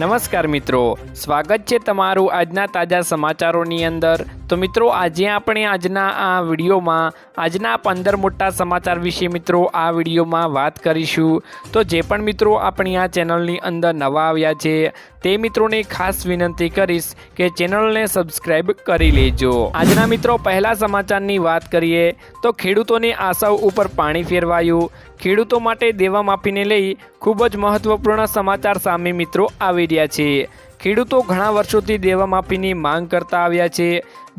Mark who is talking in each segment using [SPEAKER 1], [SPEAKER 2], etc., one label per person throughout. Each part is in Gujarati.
[SPEAKER 1] નમસ્કાર મિત્રો, સ્વાગત છે તમારું આજના તાજા સમાચારોની અંદર। તો મિત્રો આજે આપણે આજના આ વિડીયોમાં આજના 15 મોટા સમાચાર વિશે મિત્રો આ વિડીયોમાં વાત કરીશું। તો જે પણ મિત્રો આપણી આ ચેનલની અંદર નવા આવ્યા છે તે મિત્રોને ખાસ વિનંતી કરીશ કે ચેનલને સબસ્ક્રાઇબ કરી લેજો। આજના મિત્રો પહેલા સમાચારની વાત કરીએ તો ખેડૂતોની આશાઓ ઉપર પાણી ફેરવાયું। ખેડૂતો માટે દેવા માફીને લઈ ખૂબ જ મહત્વપૂર્ણ સમાચાર સામે મિત્રો આવી રહ્યા છે। ખેડૂતો ઘણા વર્ષોથી દેવા માફીની માંગ કરતા આવ્યા છે।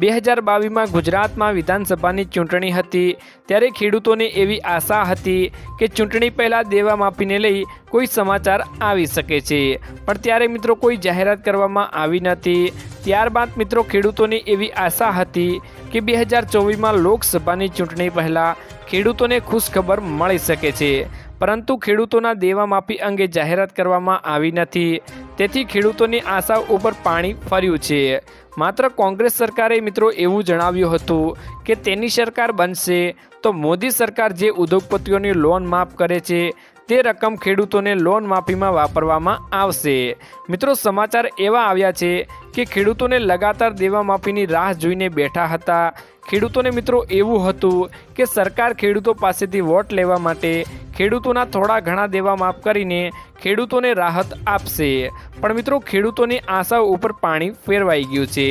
[SPEAKER 1] 2022માં ગુજરાતમાં વિધાનસભાની ચૂંટણી હતી ત્યારે ખેડૂતોને એવી આશા હતી કે ચૂંટણી પહેલાં દેવા માફીને લઈ કોઈ સમાચાર આવી શકે છે, પણ ત્યારે મિત્રો કોઈ જાહેરાત કરવામાં આવી નહોતી। ત્યારબાદ મિત્રો ખેડૂતોને એવી આશા હતી કે 2024માં લોકસભાની ચૂંટણી પહેલાં ખેડૂતોને ખુશખબર મળી શકે છે, પરંતુ ખેડૂતોના દેવા માફી અંગે જાહેરાત કરવામાં આવી નથી, તેથી ખેડૂતોની આશા ઉપર પાણી ફર્યું છે। માત્ર કોંગ્રેસ સરકારે મિત્રો એવું જણાવ્યું હતું કે તેની સરકાર બનશે તો મોદી સરકાર જે ઉદ્યોગપતિઓની લોન માફ કરે છે તે રકમ ખેડૂતોને લોન માફીમાં વાપરવામાં આવશે। મિત્રો સમાચાર એવા આવ્યા છે કે ખેડૂતોને લગાતાર દેવા માફીની રાહ જોઈને બેઠા હતા। ખેડૂતોને મિત્રો એવું હતું કે સરકાર ખેડૂતો પાસેથી વોટ લેવા માટે ખેડૂતોના થોડા ઘણા દેવા માફ કરીને ખેડૂતોને રાહત આપશે, પણ મિત્રો ખેડૂતોની આશાઓ ઉપર પાણી ફેરવાઈ ગયું છે।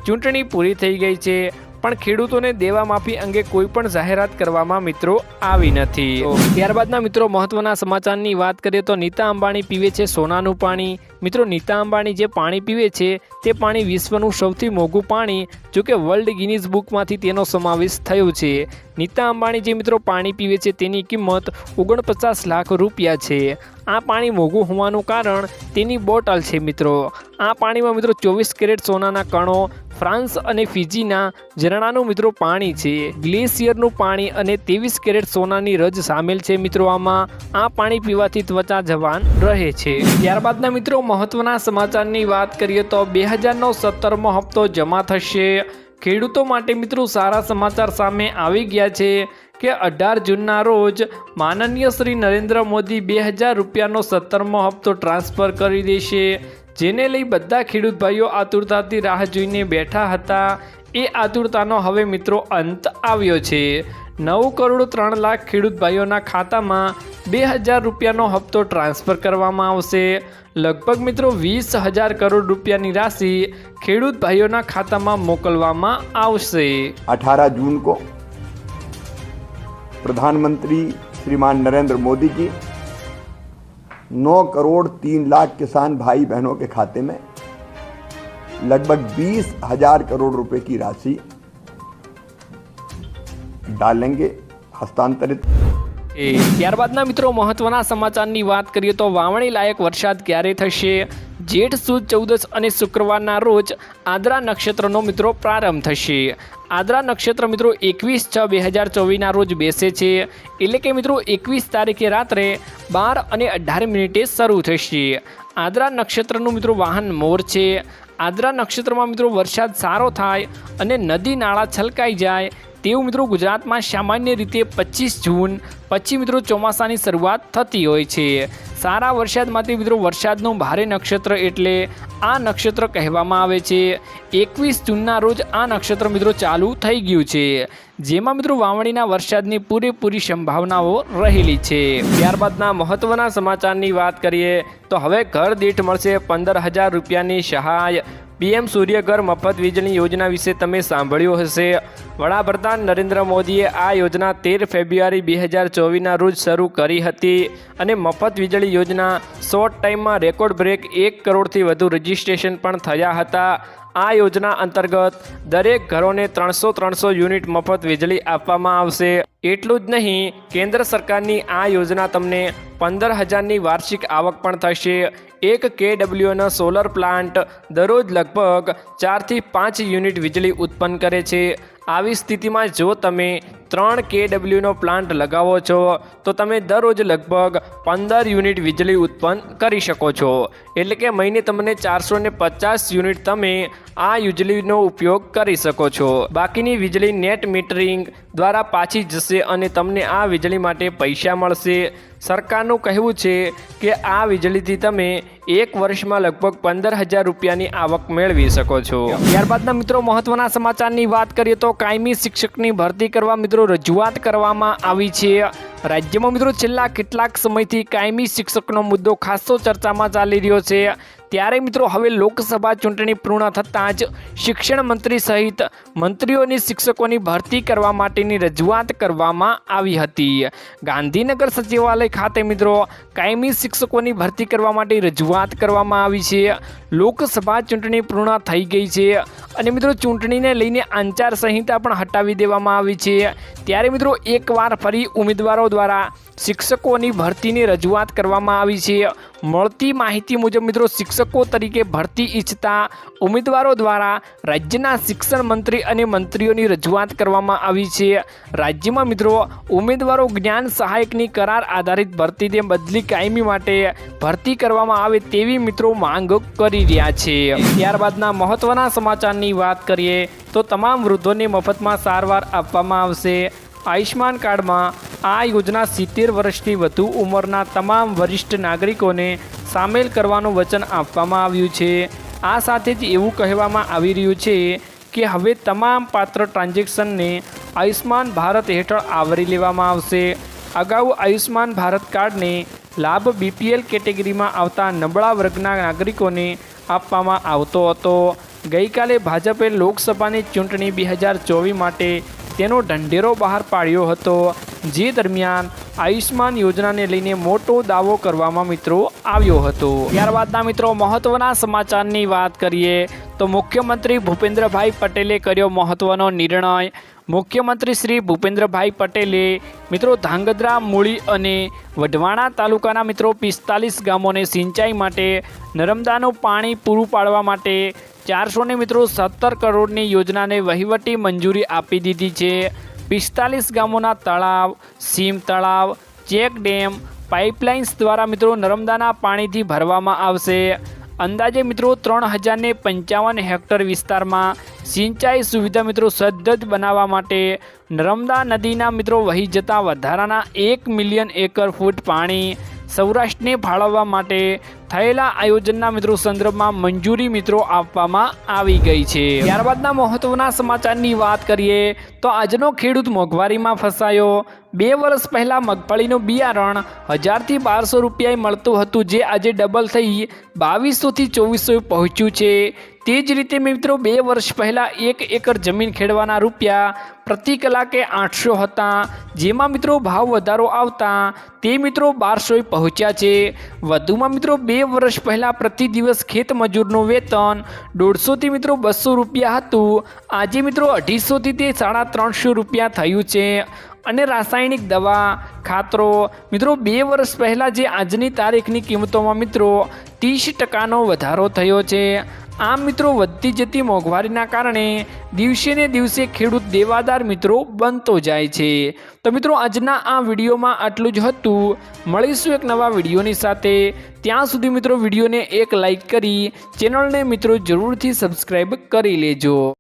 [SPEAKER 1] ચૂંટણી પૂરી થઈ ગઈ છે પણ ખેડૂતોને દેવા માફી અંગે કોઈ પણ જાહેરાત કરવામાં મિત્રો આવી નથી। ત્યારબાદના મિત્રો મહત્વના સમાચારની વાત કરીએ તો નીતા અંબાણી પીવે છે સોનાનું પાણી। મિત્રો નીતા અંબાણી જે પાણી પીવે છે તે પાણી વિશ્વનું સૌથી મોંઘું પાણી, જો કે વર્લ્ડ ગિનીઝ બુકમાંથી તેનો સમાવેશ થયો છે। નીતા અંબાણી જે મિત્રો પાણી પીવે છે તેની કિંમત 49 લાખ રૂપિયા છે। આ પાણી મોંઘું હોવાનું કારણ તેની બોટલ છે મિત્રો। આ પાણીમાં મિત્રો 24 કેરેટ સોનાના કણો, ફ્રાન્સ અને ફિજીના ઝરણાનું મિત્રો પાણી છે, ગ્લેશિયરનું પાણી અને 23 કેરેટ સોનાની રજ સામેલ છે મિત્રો। આ પાણી પીવાથી ત્વચા જવાન રહે છે। ત્યારબાદના મિત્રો મહત્વના સમાચારની વાત કરીએ તો 2000નો 17મો હપ્તો જમા થશે। ખેડૂતો માટે મિત્રો સારા સમાચાર સામે આવી ગયા છે કે 18 જૂનના રોજ માનનીય શ્રી નરેન્દ્ર મોદી 2000 રૂપિયાનો 17મો હપ્તો ટ્રાન્સફર કરી દેશે, જેને લઈ બધા ખેડૂત ભાઈઓ આતુરતાથી રાહ જોઈને બેઠા હતા। એ આતુરતાનો હવે મિત્રો અંત આવ્યો છે। 9 કરોડ 3 લાખ ખેડૂત ભાઈઓના ખાતામાં 2000 રૂપિયાનો હપ્તો ટ્રાન્સફર કરવામાં આવશે। લગભગ મિત્રો 20,000 કરોડ રૂપિયાની રાશિ ખેડૂત ભાઈઓના ખાતામાં મોકલવામાં આવશે।
[SPEAKER 2] 18 जून को प्रधानमंत्री श्रीमान नरेंद्र मोदी की 9 करोड़ 3 लाख किसान भाई बहनों के खाते में लगभग 20,000 करोड़ रुपए की राशि डालेंगे, हस्तांतरित।
[SPEAKER 1] ત્યારબાદના મિત્રો મહત્વના સમાચારની વાત કરીએ તો વાવણી લાયક વરસાદ ક્યારે થશે? જેઠ સુદ 14 અને શુક્રવારના રોજ આદ્રા નક્ષત્રનો મિત્રો પ્રારંભ થશે। આદ્રા નક્ષત્ર મિત્રો 21/6/2024ના રોજ બેસે છે, એટલે કે મિત્રો 21 તારીખે રાત્રે 12 અને 18 મિનિટે શરૂ થશે। આદ્રા નક્ષત્રનું મિત્રો વાહન મોર છે। આદ્રા નક્ષત્રમાં મિત્રો વરસાદ સારો થાય અને નદી નાળા છલકાઈ જાય તેવું મિત્રો ગુજરાતમાં સામાન્ય રીતે 25 જૂન પછી મિત્રો ચોમાસાની શરૂઆત થતી હોય છે। સારા વરસાદ માટે મિત્રો વરસાદનું ભારે નક્ષત્ર એટલે આ નક્ષત્ર કહેવામાં આવે છે। 21 જૂનના રોજ આ નક્ષત્ર મિત્રો ચાલુ થઈ ગયું છે, જેમાં મિત્રો વાવણીના વરસાદની પૂરેપૂરી સંભાવનાઓ રહેલી છે। ત્યારબાદના મહત્વના સમાચારની વાત કરીએ તો હવે ઘર દીઠ મળશે 15,000 રૂપિયાની સહાય। પીએમ સૂર્યઘર મફત વીજળી યોજના વિશે તમે સાંભળ્યું હશે। વડાપ્રધાન નરેન્દ્ર મોદીએ આ યોજના 13 ફેબ્રુઆરી 2024ના રોજ શરૂ કરી હતી અને મફત વીજળી યોજના શોર્ટ ટાઈમમાં રેકોર્ડ બ્રેક 1 કરોડથી વધુ રજિસ્ટ્રેશન પણ થયા હતા। આ યોજના અંતર્ગત દરેક ઘરોને 300 યુનિટ મફત વીજળી આપવામાં આવશે। એટલું જ નહીં, કેન્દ્ર સરકારની આ યોજના તમને 15,000ની વાર્ષિક આવક પણ થશે। એક KWનો સોલર પ્લાન્ટ દરરોજ લગભગ 4 થી 5 યુનિટ વીજળી ઉત્પન્ન કરે છે। આવી સ્થિતિમાં જો તમે 3 KWનો પ્લાન્ટ લગાવો છો તો તમે દરરોજ લગભગ 15 યુનિટ વીજળી ઉત્પન્ન કરી શકો છો, એટલે કે મહિને તમને 450 યુનિટ તમે આ વીજળીનો ઉપયોગ કરી શકો છો। બાકીની વીજળી નેટ મીટરિંગ દ્વારા પાછી જશે અને તમને આ વીજળી માટે પૈસા મળશે। સરકારનું કહેવું છે કે આ વીજળીથી તમે એક વર્ષમાં લગભગ 15,000 રૂપિયાની આવક મેળવી શકો છો। ત્યારબાદના મિત્રો મહત્વના સમાચારની વાત કરીએ તો કાયમી શિક્ષકની ભરતી કરવા મિત્રો રજૂઆત કરવામાં આવી છે। રાજ્યમાં મિત્રો છેલ્લા કેટલાક સમયથી કાયમી શિક્ષકનો મુદ્દો ખાસો ચર્ચામાં ચાલી રહ્યો છે। ત્યારે મિત્રો હવે લોકસભા ચૂંટણી પૂર્ણ થતાં જ શિક્ષણ મંત્રી સહિત મંત્રીઓની શિક્ષકોની ભરતી કરવા માટેની રજૂઆત કરવામાં આવી હતી। ગાંધીનગર સચિવાલય ખાતે મિત્રો કાયમી શિક્ષકોની ભરતી કરવા માટે રજૂઆત કરવામાં આવી છે। લોકસભા ચૂંટણી પૂર્ણ થઈ ગઈ છે અને મિત્રો ચૂંટણીને લઈને આચાર સંહિતા પણ હટાવી દેવામાં આવી છે। ત્યારે મિત્રો એકવાર ફરી ઉમેદવારો દ્વારા શિક્ષકોની ભરતીની રજૂઆત કરવામાં આવી છે। મળતી માહિતી મુજબ મિત્રો શિક્ષકો તરીકે ભરતી ઈચ્છતા ઉમેદવારો દ્વારા રાજ્યના શિક્ષણ મંત્રી અને મંત્રીઓની રજૂઆત કરવામાં આવી છે। રાજ્યમાં મિત્રો ઉમેદવારો જ્ઞાન સહાયકની કરાર આધારિત ભરતીને બદલી કાયમી માટે ભરતી કરવામાં આવે તેવી મિત્રો માંગ કરી રહ્યા છે। ત્યારબાદના મહત્વના સમાચારની વાત કરીએ તો તમામ વૃદ્ધોને મફતમાં સારવાર આપવામાં આવશે। આયુષ્માન કાર્ડમાં આ યોજના 70 વર્ષથી વધુ ઉંમરના તમામ વરિષ્ઠ નાગરિકોને સામેલ કરવાનું વચન આપવામાં આવ્યું છે। આ સાથે જ એવું કહેવામાં આવી રહ્યું છે કે હવે તમામ પાત્ર ટ્રાન્ઝેક્શનને આયુષ્માન ભારત હેઠળ આવરી લેવામાં આવશે। અગાઉ આયુષ્માન ભારત કાર્ડને લાભ BPL કેટેગરીમાં આવતા નબળા વર્ગના નાગરિકોને આપવામાં આવતો હતો। ગઈકાલે ભાજપે લોકસભાની ચૂંટણી 2024 માટે તેનો ઢંઢેરો બહાર પાડ્યો હતો, જે દરમિયાન આયુષ્માન યોજનાને લઈને મોટો દાવો કરવામાં મિત્રો આવ્યો હતો। ત્યારબાદના મિત્રો મહત્વના સમાચારની વાત કરીએ તો મુખ્યમંત્રી ભૂપેન્દ્રભાઈ પટેલે કર્યો મહત્વનો નિર્ણય। મુખ્યમંત્રી શ્રી ભૂપેન્દ્રભાઈ પટેલે મિત્રો ધાંગધ્રા, મૂળી અને વઢવાણા તાલુકાના મિત્રો 45 ગામોને સિંચાઈ માટે નર્મદાનું પાણી પૂરું પાડવા માટે 400 મિત્રો 17 કરોડની યોજનાને વહીવટી મંજૂરી આપી દીધી છે। 45 ગામોના તળાવ, સીમ તળાવ, ચેક ડેમ, પાઇપલાઇન્સ દ્વારા મિત્રો નર્મદાના પાણીથી ભરવામાં આવશે। અંદાજે મિત્રો 3055 હેક્ટર વિસ્તારમાં સિંચાઈ સુવિધા મિત્રો સદ્ધજ બનાવવા માટે નર્મદા નદીના મિત્રો વહી જતા વધારાના 1 મિલિયન એકર ફૂટ પાણી સૌરાષ્ટ્રને ફાળવવા માટે થયેલા આયોજનના મિત્રો સંદર્ભમાં મંજૂરી મિત્રો આપવામાં આવી ગઈ છે। ત્યારબાદના મહત્વના સમાચારની વાત કરીએ તો આજનો ખેડૂત મોંઘવારીમાં ફસાયો। 2 વર્ષ પહેલાં મગફળીનું બિયારણ 1000થી 1200 રૂપિયાએ મળતું હતું, જે આજે ડબલ થઈ 2200થી 2400 પહોંચ્યું છે। તે જ રીતે મિત્રો 2 વર્ષ પહેલાં 1 એકર જમીન ખેડવાના રૂપિયા પ્રતિ કલાકે 800 હતા, જેમાં મિત્રો ભાવ વધારો આવતા તે મિત્રો 1200 પહોંચ્યા છે। વધુમાં મિત્રો 2 વર્ષ પહેલાં પ્રતિ દિવસ ખેત મજૂરનું વેતન 150થી મિત્રો 200 રૂપિયા હતું, આજે મિત્રો 250થી તે 350 રૂપિયા થયું છે। અને રાસાયણિક દવા, ખાતરો મિત્રો 2 વર્ષ પહેલાં જે આજની તારીખની કિંમતોમાં મિત્રો 30% વધારો થયો છે। આમ મિત્રો વધતી જતી મોંઘવારીના કારણે દિવસે ને દિવસે ખેડૂત દેવાદાર મિત્રો બનતો જાય છે। તો મિત્રો આજના આ વિડીયોમાં આટલું જ હતું। મળીશું એક નવા વિડીયોની સાથે। ત્યાં સુધી મિત્રો વિડીયોને એક લાઈક કરી ચેનલને મિત્રો જરૂરથી સબસ્ક્રાઈબ કરી લેજો।